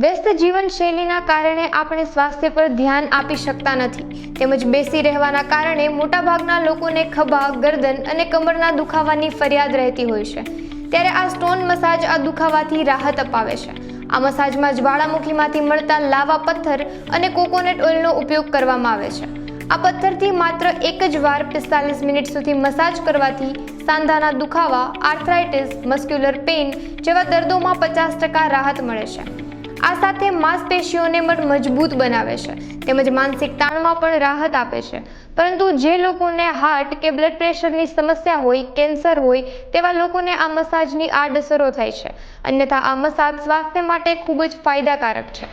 વ્યસ્ત જીવનશૈલીના કારણે આપણે સ્વાસ્થ્ય પર ધ્યાન આપી શકતા નથી, તેમજ બેસી રહેવાના કારણે મોટાભાગના લોકોને ખભા, ગરદન અને કમરના દુખાવાની ફરિયાદ રહેતી હોય છે। ત્યારે આ સ્ટોન મસાજ આ દુખાવાથી રાહત અપાવે છે। આ મસાજમાં જ્વાળામુખીમાંથી મળતા લાવા પથ્થર અને કોકોનટ ઓઇલનો ઉપયોગ કરવામાં આવે છે। આ પથ્થરથી માત્ર એક જ વાર 45 મિનિટ સુધી મસાજ કરવાથી સાંધાના દુખાવા, આર્થરાઇટિસ, મસ્ક્યુલર પેઇન જેવા દર્દોમાં 50% રાહત મળે છે। આ સાથે માંસપેશીઓને પણ મજબૂત બનાવે છે તેમજ માનસિક તાણમાં પણ રાહત આપે છે। પરંતુ જે લોકોને હાર્ટ કે બ્લડ પ્રેશરની સમસ્યા હોય, કેન્સર હોય તેવા લોકોને આ મસાજની આડઅસરો થાય છે, અન્યથા આ મસાજ સ્વાસ્થ્ય માટે ખૂબ જ ફાયદાકારક છે।